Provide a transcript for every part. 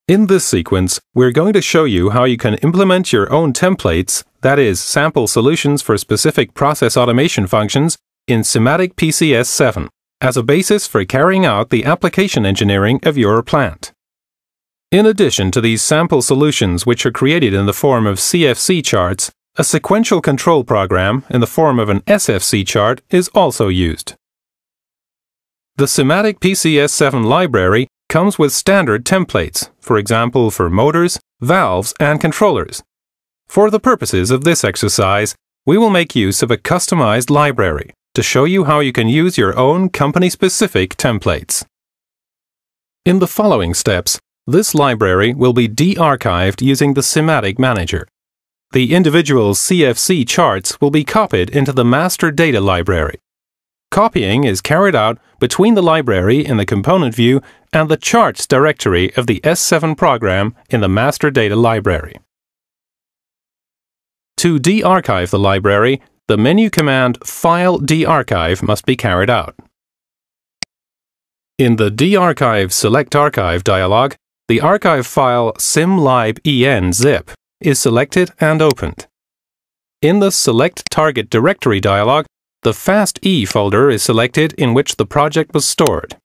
In this sequence, we're going to show you how you can implement your own templates, that is, sample solutions for specific process automation functions, in SIMATIC PCS 7 as a basis for carrying out the application engineering of your plant. In addition to these sample solutions which are created in the form of CFC charts, a sequential control program in the form of an SFC chart is also used. The SIMATIC PCS 7 library comes with standard templates, for example for motors, valves, and controllers. For the purposes of this exercise, we will make use of a customized library to show you how you can use your own company-specific templates. In the following steps, this library will be de-archived using the SIMATIC Manager. The individual CFC charts will be copied into the master data library. Copying is carried out between the library in the component view and the charts directory of the S7 program in the master data library. To de-archive the library, the menu command File De-archive must be carried out. In the De-archive Select Archive dialog, the archive file simlib.en zip is selected and opened. In the Select Target Directory dialog, the FAST-E folder is selected in which the project was stored.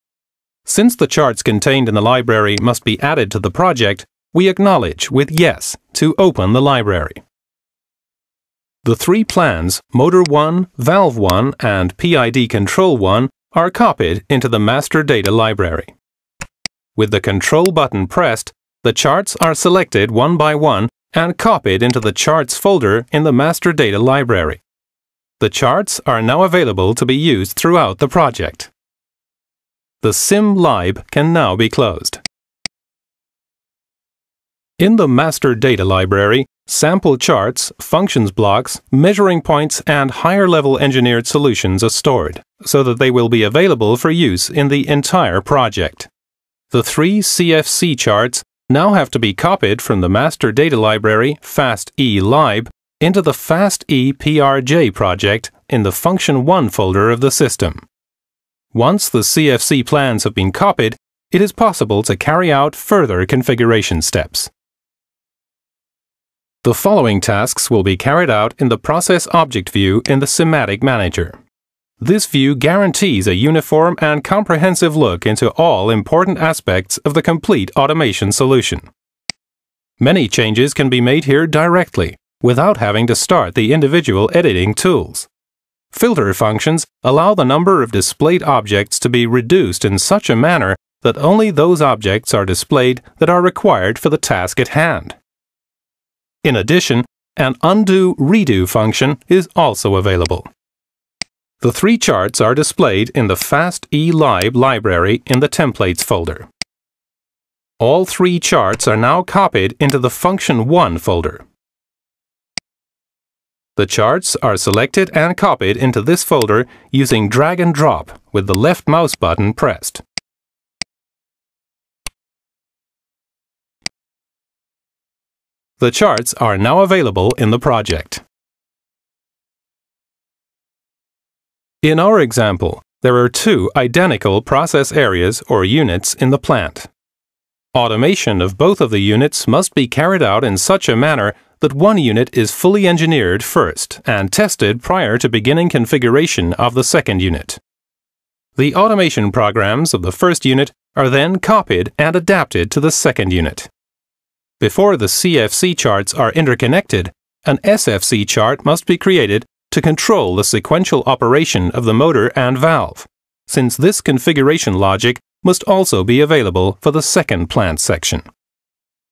Since the charts contained in the library must be added to the project, we acknowledge with Yes to open the library. The three plans, Motor 1, Valve 1, and PID Control 1, are copied into the master data library. With the Control button pressed, the charts are selected one by one and copied into the charts folder in the master data library. The charts are now available to be used throughout the project. The SimLib can now be closed. In the master data library, sample charts, functions blocks, measuring points, and higher-level engineered solutions are stored, so that they will be available for use in the entire project. The three CFC charts now have to be copied from the master data library FAST-E-lib into the FAST-E-PRJ project in the Function 1 folder of the system. Once the CFC plans have been copied, it is possible to carry out further configuration steps. The following tasks will be carried out in the Process Object view in the SIMATIC Manager. This view guarantees a uniform and comprehensive look into all important aspects of the complete automation solution. Many changes can be made here directly, without having to start the individual editing tools. Filter functions allow the number of displayed objects to be reduced in such a manner that only those objects are displayed that are required for the task at hand. In addition, an undo-redo function is also available. The three charts are displayed in the FAST-E-lib library in the Templates folder. All three charts are now copied into the Function 1 folder. The charts are selected and copied into this folder using drag and drop with the left mouse button pressed. The charts are now available in the project. In our example, there are two identical process areas or units in the plant. Automation of both of the units must be carried out in such a manner that one unit is fully engineered first and tested prior to beginning configuration of the second unit. The automation programs of the first unit are then copied and adapted to the second unit. Before the CFC charts are interconnected, an SFC chart must be created to control the sequential operation of the motor and valve, since this configuration logic must also be available for the second plant section.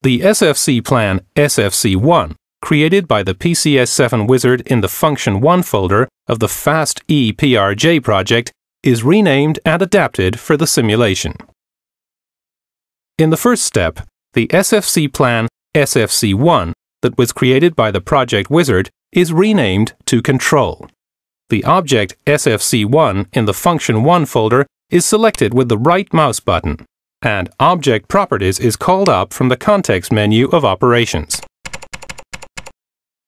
The SFC plan SFC1, created by the PCS7 wizard in the Function 1 folder of the FAST-E-PRJ project, is renamed and adapted for the simulation. In the first step, the SFC plan SFC1 that was created by the project wizard is renamed to Control. The object SFC1 in the Function 1 folder is selected with the right mouse button, and Object Properties is called up from the context menu of Operations.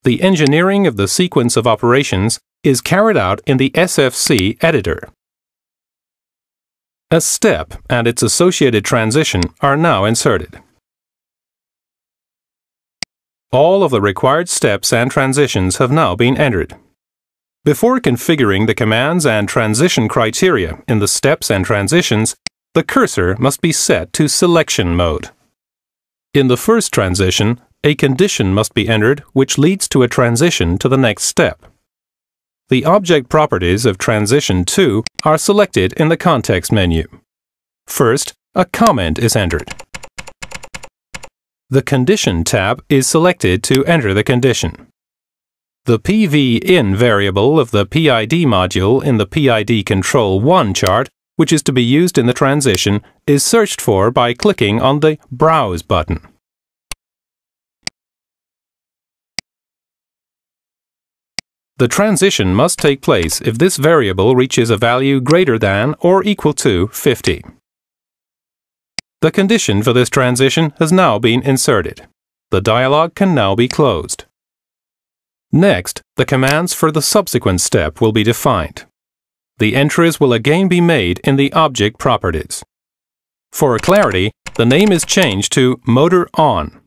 The engineering of the sequence of operations is carried out in the SFC editor. A step and its associated transition are now inserted. All of the required steps and transitions have now been entered. Before configuring the commands and transition criteria in the steps and transitions, the cursor must be set to selection mode. In the first transition, a condition must be entered which leads to a transition to the next step. The object properties of transition 2 are selected in the context menu. First, a comment is entered. The Condition tab is selected to enter the condition. The PV-in variable of the PID module in the PID Control 1 chart, which is to be used in the transition, is searched for by clicking on the Browse button. The transition must take place if this variable reaches a value greater than or equal to 50. The condition for this transition has now been inserted. The dialog can now be closed. Next, the commands for the subsequent step will be defined. The entries will again be made in the object properties. For clarity, the name is changed to Motor On.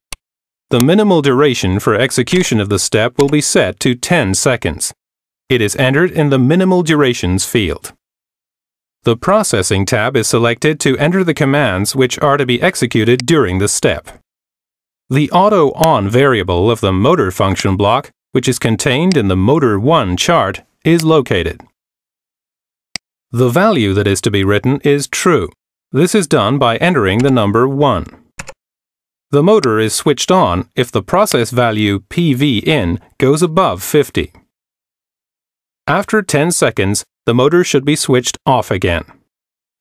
The minimal duration for execution of the step will be set to 10 seconds. It is entered in the Minimal Durations field. The Processing tab is selected to enter the commands which are to be executed during the step. The Auto On variable of the motor function block, which is contained in the Motor 1 chart, is located. The value that is to be written is true. This is done by entering the number 1. The motor is switched on if the process value PV-in goes above 50. After 10 seconds, the motor should be switched off again.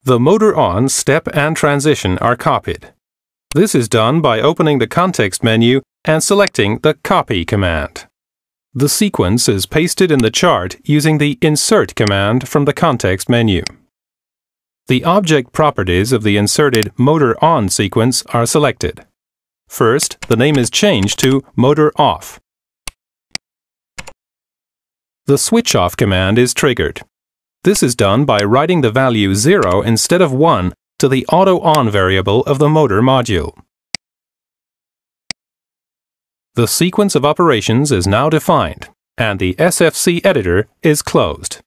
The Motor On step and transition are copied. This is done by opening the context menu and selecting the Copy command. The sequence is pasted in the chart using the Insert command from the context menu. The object properties of the inserted Motor On sequence are selected. First, the name is changed to Motor Off. The Switch Off command is triggered. This is done by writing the value 0 instead of 1 to the Auto On variable of the motor module. The sequence of operations is now defined, and the SFC editor is closed.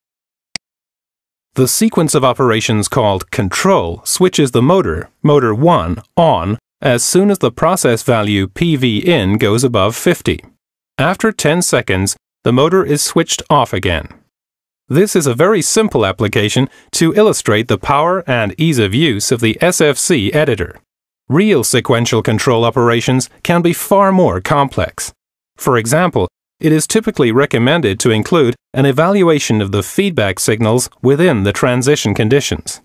The sequence of operations called Control switches the motor 1, on as soon as the process value PV-in goes above 50. After 10 seconds, the motor is switched off again. This is a very simple application to illustrate the power and ease of use of the SFC editor. Real sequential control operations can be far more complex. For example, it is typically recommended to include an evaluation of the feedback signals within the transition conditions.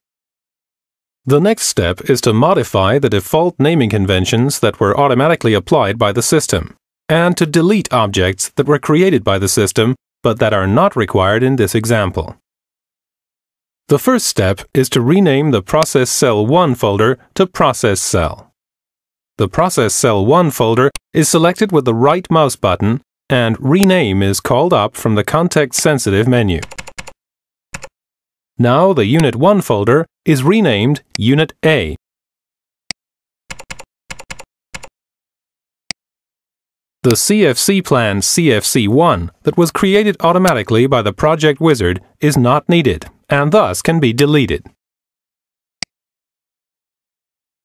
The next step is to modify the default naming conventions that were automatically applied by the system, and to delete objects that were created by the system but that are not required in this example. The first step is to rename the Process Cell 1 folder to Process Cell. The Process Cell 1 folder is selected with the right mouse button, and Rename is called up from the context-sensitive menu. Now the Unit 1 folder is renamed Unit A. The CFC plan CFC1 that was created automatically by the project wizard is not needed, and thus can be deleted.